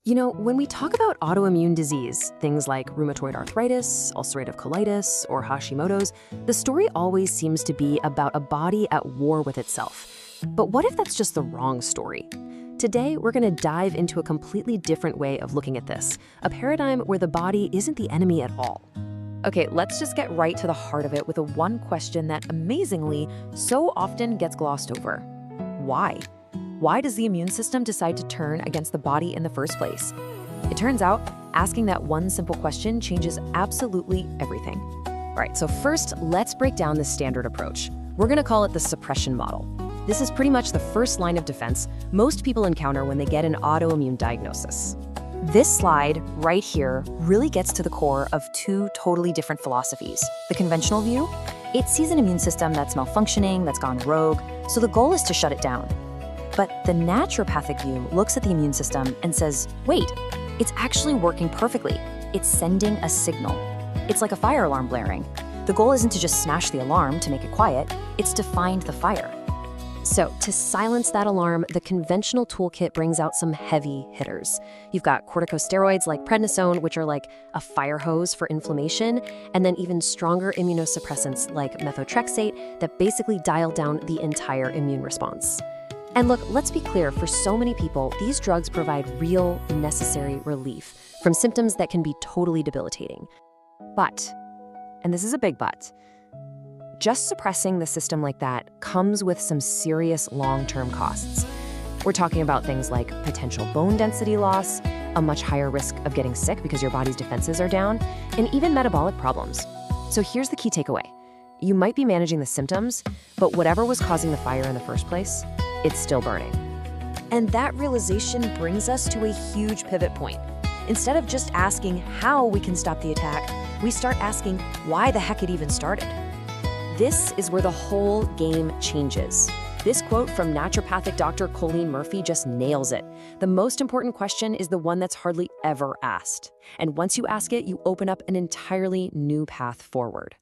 When we talk about autoimmune disease, things like rheumatoid arthritis, ulcerative colitis, or Hashimoto's, the story always seems to be about a body at war with itself. But what if that's just the wrong story? Today, we're going to dive into a completely different way of looking at this, a paradigm where the body isn't the enemy at all. Okay, let's just get right to the heart of it with one question that, amazingly, so often gets glossed over. Why? Why does the immune system decide to turn against the body in the first place? It turns out, asking that one simple question changes absolutely everything. All right, so first, let's break down the standard approach. We're going to call it the suppression model. This is pretty much the first line of defense most people encounter when they get an autoimmune diagnosis. This slide right here really gets to the core of two totally different philosophies. The conventional view, it sees an immune system that's malfunctioning, that's gone rogue, so the goal is to shut it down. But the naturopathic view looks at the immune system and says, wait, it's actually working perfectly. It's sending a signal. It's like a fire alarm blaring. The goal isn't to just smash the alarm to make it quiet, it's to find the fire. So to silence that alarm, the conventional toolkit brings out some heavy hitters. You've got corticosteroids like prednisone, which are like a fire hose for inflammation, and then even stronger immunosuppressants like methotrexate that basically dial down the entire immune response. And look, let's be clear, for so many people, these drugs provide real, necessary relief from symptoms that can be totally debilitating. But, and this is a big but, just suppressing the system like that comes with some serious long-term costs. We're talking about things like potential bone density loss, a much higher risk of getting sick because your body's defenses are down, and even metabolic problems. So here's the key takeaway. You might be managing the symptoms, but whatever was causing the fire in the first place, it's still burning. And that realization brings us to a huge pivot point. Instead of just asking how we can stop the attack, we start asking why the heck it even started. This is where the whole game changes. This quote from naturopathic Dr. Coleen Murphy just nails it. The most important question is the one that's hardly ever asked. And once you ask it, you open up an entirely new path forward.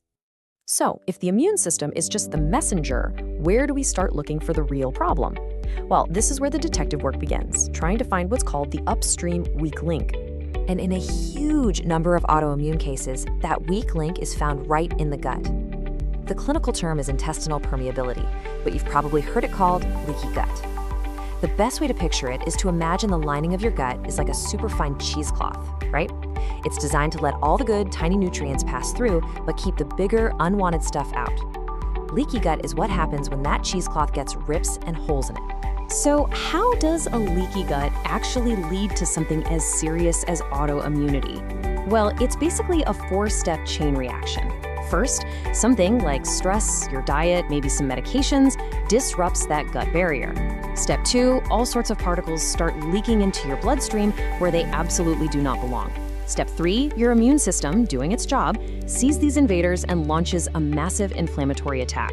So, if the immune system is just the messenger, where do we start looking for the real problem? Well, this is where the detective work begins, trying to find what's called the upstream weak link. And in a huge number of autoimmune cases, that weak link is found right in the gut. The clinical term is intestinal permeability, but you've probably heard it called leaky gut. The best way to picture it is to imagine the lining of your gut is like a superfine cheesecloth, right? It's designed to let all the good, tiny nutrients pass through, but keep the bigger, unwanted stuff out. Leaky gut is what happens when that cheesecloth gets rips and holes in it. So how does a leaky gut actually lead to something as serious as autoimmunity? Well, it's basically a four-step chain reaction. First, something like stress, your diet, maybe some medications, disrupts that gut barrier. Step 2, all sorts of particles start leaking into your bloodstream where they absolutely do not belong. Step 3, your immune system, doing its job, sees these invaders and launches a massive inflammatory attack.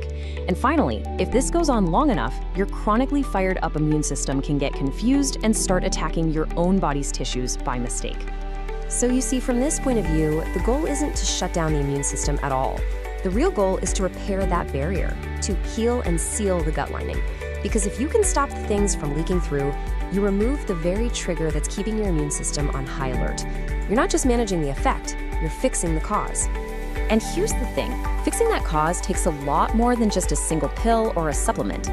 And finally, if this goes on long enough, your chronically fired up immune system can get confused and start attacking your own body's tissues by mistake. So you see, from this point of view, the goal isn't to shut down the immune system at all. The real goal is to repair that barrier, to heal and seal the gut lining. Because if you can stop the things from leaking through, you remove the very trigger that's keeping your immune system on high alert. You're not just managing the effect, you're fixing the cause. And here's the thing, fixing that cause takes a lot more than just a single pill or a supplement.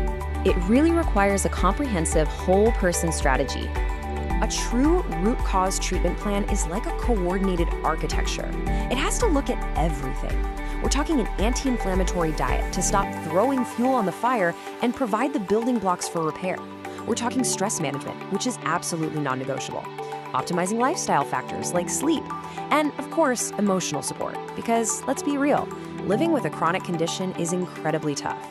It really requires a comprehensive whole-person strategy. A true root cause treatment plan is like a coordinated architecture. It has to look at everything. We're talking an anti-inflammatory diet to stop throwing fuel on the fire and provide the building blocks for repair. We're talking stress management, which is absolutely non-negotiable. Optimizing lifestyle factors like sleep, and of course, emotional support. Because let's be real, living with a chronic condition is incredibly tough.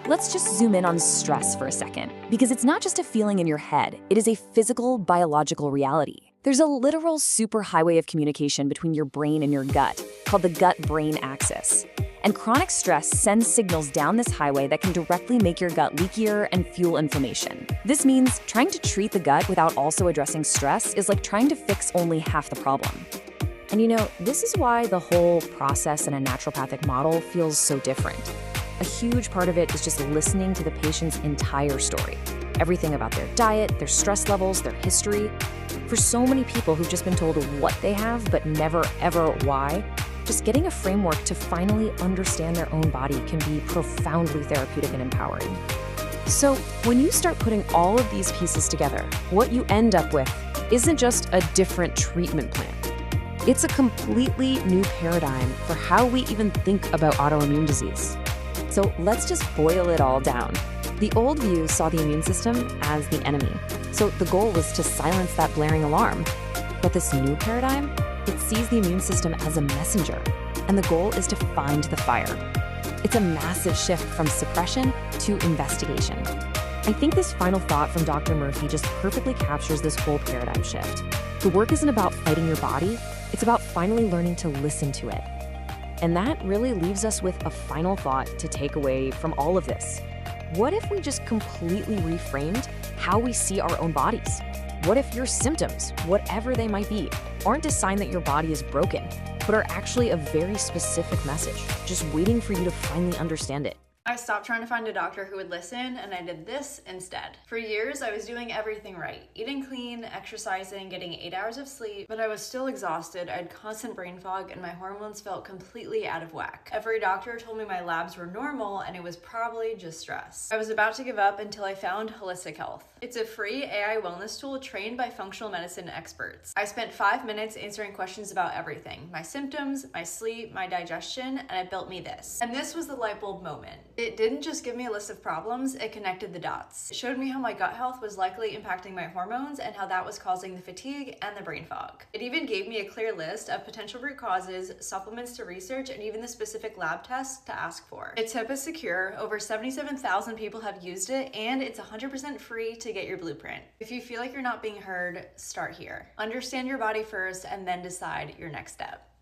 Let's just zoom in on stress for a second, because it's not just a feeling in your head, it is a physical, biological reality. There's a literal superhighway of communication between your brain and your gut, called the gut-brain axis. And chronic stress sends signals down this highway that can directly make your gut leakier and fuel inflammation. This means trying to treat the gut without also addressing stress is like trying to fix only half the problem. And this is why the whole process in a naturopathic model feels so different. A huge part of it is just listening to the patient's entire story. Everything about their diet, their stress levels, their history. For so many people who've just been told what they have, but never ever why, just getting a framework to finally understand their own body can be profoundly therapeutic and empowering. So when you start putting all of these pieces together, what you end up with isn't just a different treatment plan. It's a completely new paradigm for how we even think about autoimmune disease. So let's just boil it all down. The old view saw the immune system as the enemy. So the goal was to silence that blaring alarm. But this new paradigm, it sees the immune system as a messenger, and the goal is to find the fire. It's a massive shift from suppression to investigation. I think this final thought from Dr. Murphy just perfectly captures this whole paradigm shift. The work isn't about fighting your body, it's about finally learning to listen to it. And that really leaves us with a final thought to take away from all of this. What if we just completely reframed how we see our own bodies? What if your symptoms, whatever they might be, aren't a sign that your body is broken, but are actually a very specific message, just waiting for you to finally understand it? I stopped trying to find a doctor who would listen, and I did this instead. For years, I was doing everything right. Eating clean, exercising, getting 8 hours of sleep, but I was still exhausted. I had constant brain fog, and my hormones felt completely out of whack. Every doctor told me my labs were normal, and it was probably just stress. I was about to give up until I found Holistic Health. It's a free AI wellness tool trained by functional medicine experts. I spent 5 minutes answering questions about everything: my symptoms, my sleep, my digestion, and it built me this. And this was the light bulb moment. It didn't just give me a list of problems, it connected the dots. It showed me how my gut health was likely impacting my hormones and how that was causing the fatigue and the brain fog. It even gave me a clear list of potential root causes, supplements to research, and even the specific lab tests to ask for. Its tip is secure, over 77,000 people have used it, and it's 100% free to get your blueprint. If you feel like you're not being heard, start here. Understand your body first and then decide your next step.